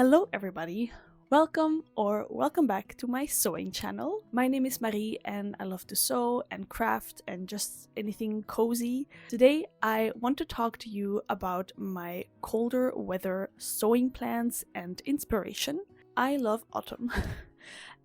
Hello everybody, welcome back to my sewing channel. My name is Marie and I love to sew and craft and just anything cozy. Today I want to talk to you about my colder weather sewing plans and inspiration. I love autumn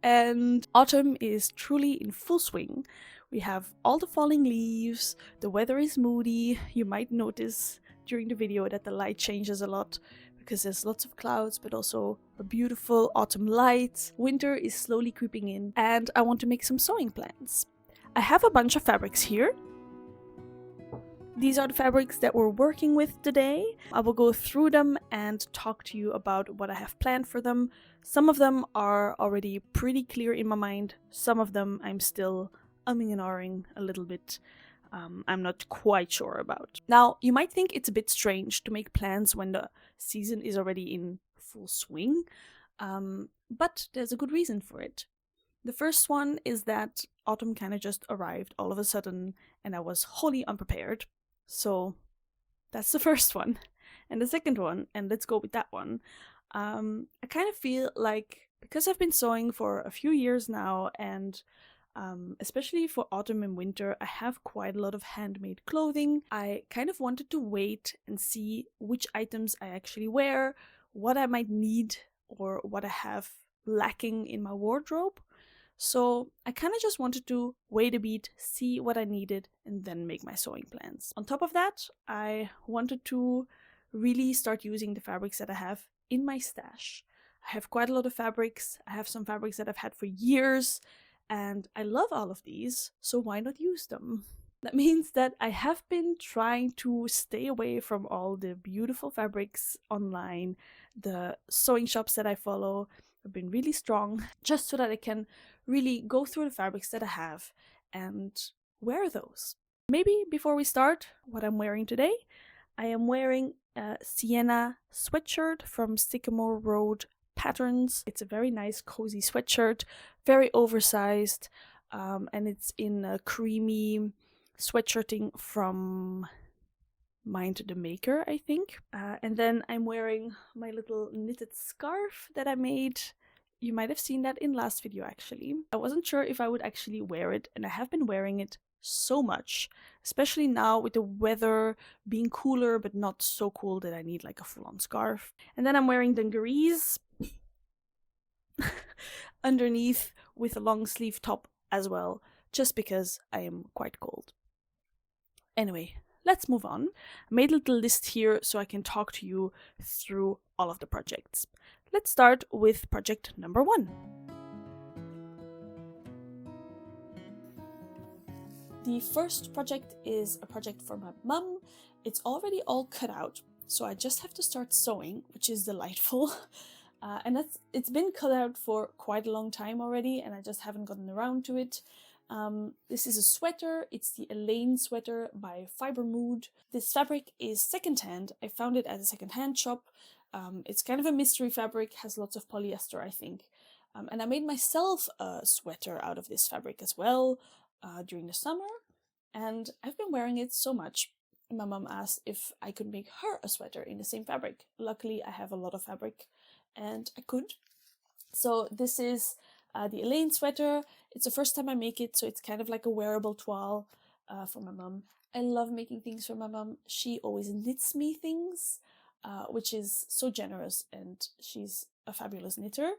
and autumn is truly in full swing. We have all the falling leaves, the weather is moody. You might notice during the video that the light changes a lot because there's lots of clouds, but also a beautiful autumn light. Winter is slowly creeping in and I want to make some sewing plans. I have a bunch of fabrics here. These are the fabrics that we're working with today. I will go through them and talk to you about what I have planned for them. Some of them are already pretty clear in my mind. Some of them I'm still umming and ahhing a little bit. I'm not quite sure about. Now, you might think it's a bit strange to make plans when the season is already in full swing, but there's a good reason for it. The first one is that autumn kind of just arrived all of a sudden and I was wholly unprepared. So that's the first one. And the second one, and let's go with that one, I kind of feel like because I've been sewing for a few years now and especially for autumn and winter, I have quite a lot of handmade clothing. I kind of wanted to wait and see which items I actually wear, what I might need, or what I have lacking in my wardrobe. So I kind of just wanted to wait a bit, see what I needed, and then make my sewing plans. On top of that, I wanted to really start using the fabrics that I have in my stash. I have quite a lot of fabrics. I have some fabrics that I've had for years. And I love all of these, so why not use them? That means that I have been trying to stay away from all the beautiful fabrics online. The sewing shops that I follow have been really strong, just so that I can really go through the fabrics that I have and wear those. Maybe before we start, what I'm wearing today, I am wearing a Sienna Sweatshirt from Sycamore Road Patterns. It's a very nice cozy sweatshirt, very oversized, and it's in a creamy sweatshirting from Mind the Maker, I think. And then I'm wearing my little knitted scarf that I made. You might have seen that in last video actually. I wasn't sure if I would actually wear it, and I have been wearing it so much, especially now with the weather being cooler but not so cool that I need like a full-on scarf. And then I'm wearing dungarees underneath with a long sleeve top as well, just because I am quite cold. Anyway, let's move on. I made a little list here so I can talk to you through all of the projects. Let's start with project number 1. The first project is a project for my mum. It's already all cut out, so I just have to start sewing, which is delightful. And it's been cut out for quite a long time already, and I just haven't gotten around to it. This is a sweater. It's the Elaine sweater by Fibre. This fabric is secondhand. I found it at a secondhand shop. It's kind of a mystery fabric, has lots of polyester, I think. And I made myself a sweater out of this fabric as well during the summer, and I've been wearing it so much. My mom asked if I could make her a sweater in the same fabric. Luckily, I have a lot of fabric and I could. So this is the Elaine sweater. It's the first time I make it, so it's kind of like a wearable toile for my mom. I love making things for my mom. She always knits me things, which is so generous, and she's a fabulous knitter.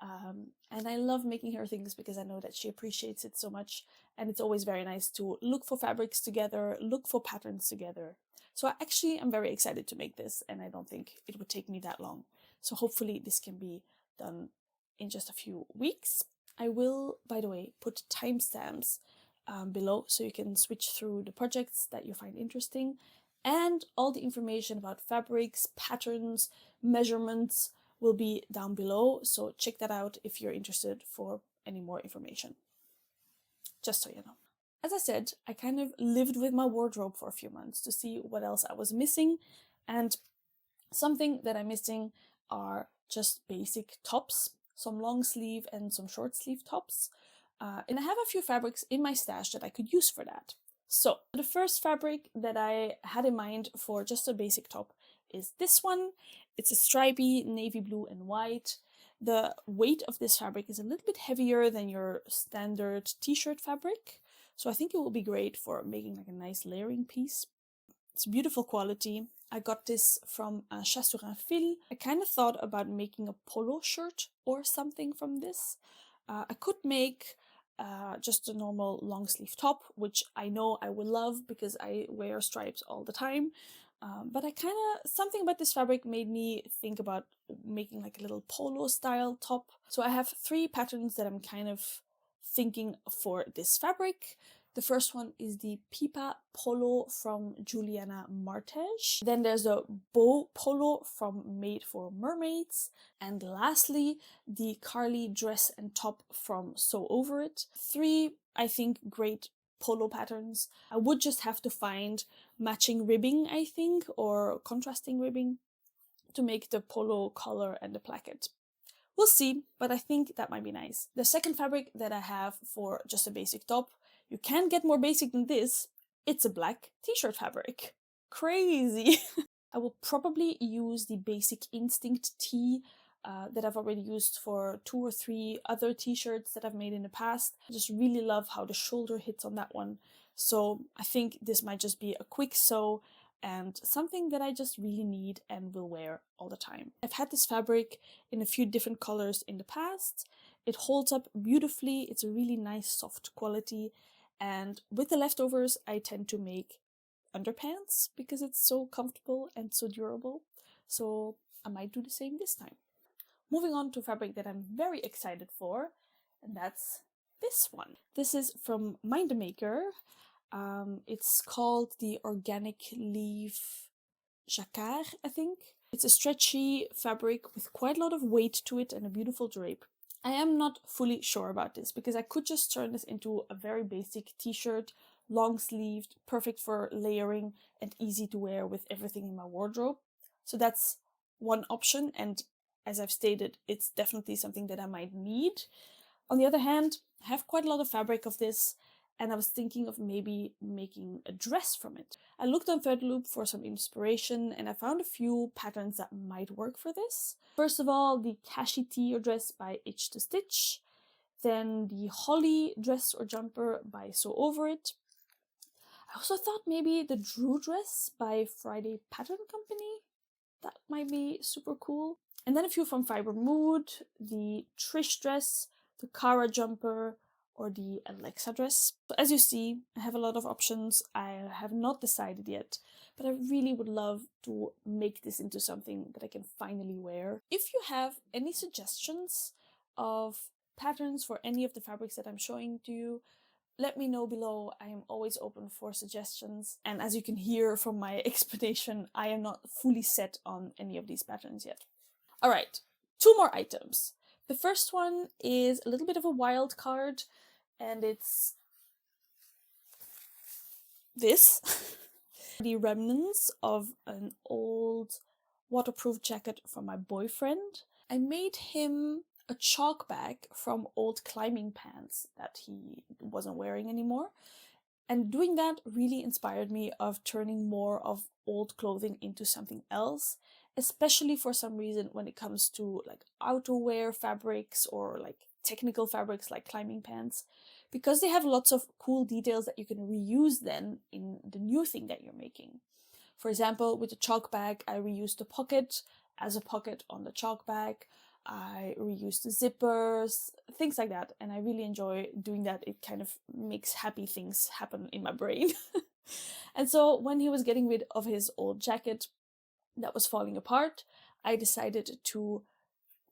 And I love making her things because I know that she appreciates it so much, and it's always very nice to look for fabrics together, look for patterns together. So I'm very excited to make this, and I don't think it would take me that long. So hopefully this can be done in just a few weeks. I will, by the way, put timestamps below so you can switch through the projects that you find interesting, and all the information about fabrics, patterns, measurements will be down below, so check that out if you're interested for any more information. Just so you know. As I said, I kind of lived with my wardrobe for a few months to see what else I was missing, and something that I'm missing are just basic tops, some long sleeve and some short sleeve tops. And I have a few fabrics in my stash that I could use for that. So the first fabric that I had in mind for just a basic top is this one. It's a stripy navy blue and white. The weight of this fabric is a little bit heavier than your standard t-shirt fabric, so I think it will be great for making like a nice layering piece. It's beautiful quality. I got this from Chat sur un Fil. I kind of thought about making a polo shirt or something from this. I could make just a normal long sleeve top, which I know I will love because I wear stripes all the time. But something about this fabric made me think about making like a little polo style top. So I have 3 patterns that I'm kind of thinking for this fabric. The first one is the Pipa Polo from Juliana Martege. Then there's a Bow Polo from Made for Mermaids. And lastly, the Carly dress and top from Sew Over It. 3, I think, great polo patterns. I would just have to find matching ribbing, I think, or contrasting ribbing to make the polo collar and the placket. We'll see, but I think that might be nice. The second fabric that I have for just a basic top, you can't get more basic than this. It's a black t-shirt fabric. Crazy! I will probably use the Basic Instinct tee that I've already used for 2 or 3 other t-shirts that I've made in the past. I just really love how the shoulder hits on that one. So I think this might just be a quick sew and something that I just really need and will wear all the time. I've had this fabric in a few different colors in the past. It holds up beautifully. It's a really nice soft quality. And with the leftovers, I tend to make underpants because it's so comfortable and so durable. So I might do the same this time. Moving on to fabric that I'm very excited for, and that's this one. This is from Mind the Maker. It's called the Organic Leaf Jacquard, I think. It's a stretchy fabric with quite a lot of weight to it and a beautiful drape. I am not fully sure about this because I could just turn this into a very basic t-shirt, long sleeved, perfect for layering and easy to wear with everything in my wardrobe. So that's one option, and as I've stated, it's definitely something that I might need. On the other hand, I have quite a lot of fabric of this, and I was thinking of maybe making a dress from it. I looked on Threadloop for some inspiration, and I found a few patterns that might work for this. First of all, the Kashi tee or dress by Itch to Stitch. Then the Holly dress or jumper by Sew Over It. I also thought maybe the Drew dress by Friday Pattern Company. That might be super cool. And then a few from Fibre Mood, the Trish dress, the Cara jumper, or the Alexa dress. So as you see, I have a lot of options. I have not decided yet, but I really would love to make this into something that I can finally wear. If you have any suggestions of patterns for any of the fabrics that I'm showing to you, let me know below. I am always open for suggestions. And as you can hear from my explanation, I am not fully set on any of these patterns yet. All right, 2 more items. The first one is a little bit of a wild card, and it's this. The remnants of an old waterproof jacket from my boyfriend. I made him a chalk bag from old climbing pants that he wasn't wearing anymore. And doing that really inspired me of turning more of old clothing into something else, especially for some reason when it comes to like outerwear fabrics or like technical fabrics like climbing pants, because they have lots of cool details that you can reuse then in the new thing that you're making. For example, with the chalk bag, I reused the pocket as a pocket on the chalk bag. I reused the zippers, things like that, and I really enjoy doing that. It kind of makes happy things happen in my brain. And so when he was getting rid of his old jacket that was falling apart, I decided to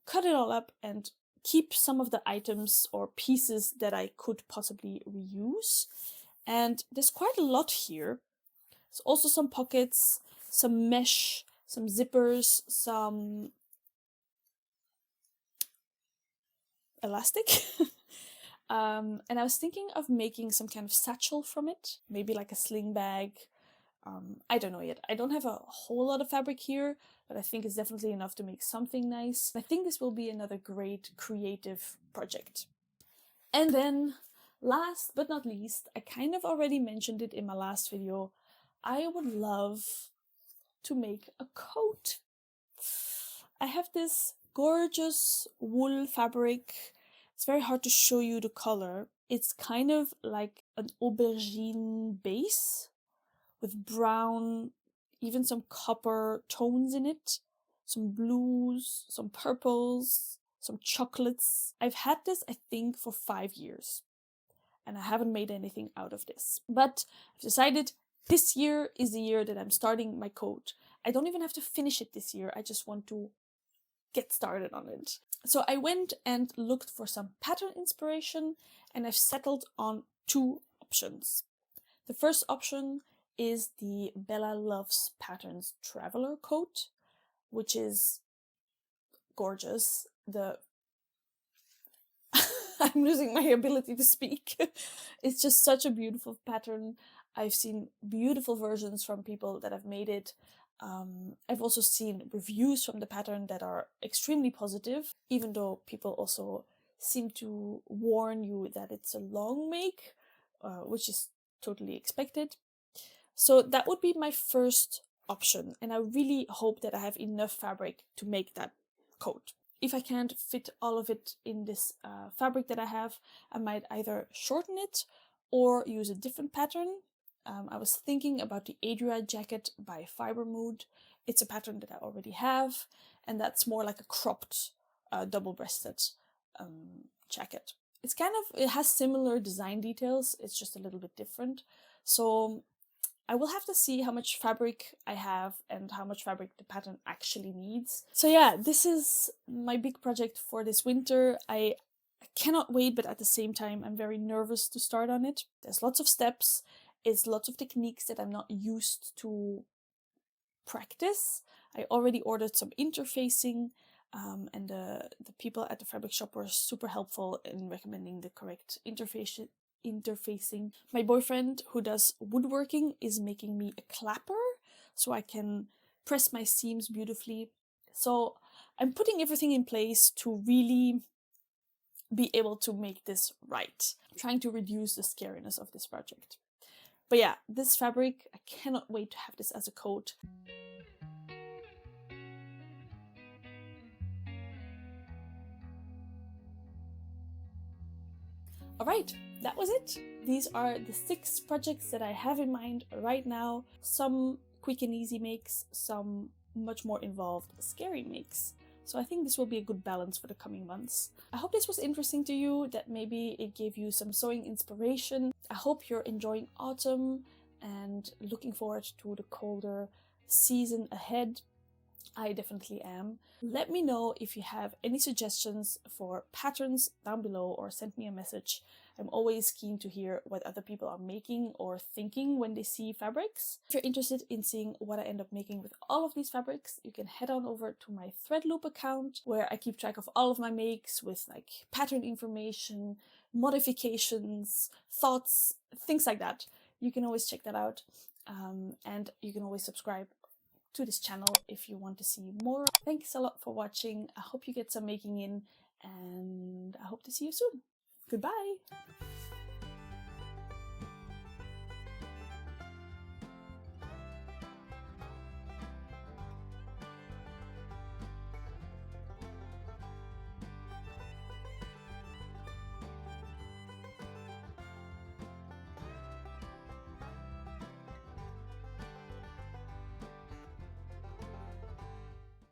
cut it all up and keep some of the items or pieces that I could possibly reuse. And there's quite a lot here. There's also some pockets, some mesh, some zippers, some elastic. And I was thinking of making some kind of satchel from it, maybe like a sling bag. I don't know yet. I don't have a whole lot of fabric here, but I think it's definitely enough to make something nice. I think this will be another great creative project. And then last but not least, I kind of already mentioned it in my last video, I would love to make a coat. I have this gorgeous wool fabric. It's very hard to show you the color. It's kind of like an aubergine base with brown, even some copper tones in it, some blues, some purples, some chocolates. I've had this, I think, for 5 years, and I haven't made anything out of this. But I've decided this year is the year that I'm starting my coat. I don't even have to finish it this year. I just want to get started on it. So I went and looked for some pattern inspiration, and I've settled on 2 options. The first option is the Bella Loves Patterns Traveler coat, which is gorgeous. I'm losing my ability to speak. It's just such a beautiful pattern. I've seen beautiful versions from people that have made it. I've also seen reviews from the pattern that are extremely positive, even though people also seem to warn you that it's a long make, which is totally expected. So that would be my first option, and I really hope that I have enough fabric to make that coat. If I can't fit all of it in this fabric that I have, I might either shorten it or use a different pattern. I was thinking about the Adria jacket by Fibre. It's a pattern that I already have, and that's more like a cropped, double-breasted jacket. It has similar design details, it's just a little bit different. So I will have to see how much fabric I have and how much fabric the pattern actually needs. So yeah, this is my big project for this winter. I cannot wait, but at the same time, I'm very nervous to start on it. There's lots of steps. It's lots of techniques that I'm not used to practice. I already ordered some interfacing, and the people at the fabric shop were super helpful in recommending the correct interfacing. My boyfriend, who does woodworking, is making me a clapper so I can press my seams beautifully. So I'm putting everything in place to really be able to make this right. I'm trying to reduce the scariness of this project. But yeah, this fabric, I cannot wait to have this as a coat. Alright, that was it. These are the 6 projects that I have in mind right now. Some quick and easy makes, some much more involved, scary makes. So I think this will be a good balance for the coming months. I hope this was interesting to you, that maybe it gave you some sewing inspiration. I hope you're enjoying autumn and looking forward to the colder season ahead. I definitely am. Let me know if you have any suggestions for patterns down below, or send me a message. I'm always keen to hear what other people are making or thinking when they see fabrics. If you're interested in seeing what I end up making with all of these fabrics, you can head on over to my Threadloop account, where I keep track of all of my makes with like pattern information, modifications, thoughts, things like that. You can always check that out, and you can always subscribe to this channel if you want to see more. Thanks a lot for watching. I hope you get some making in, and I hope to see you soon. Goodbye!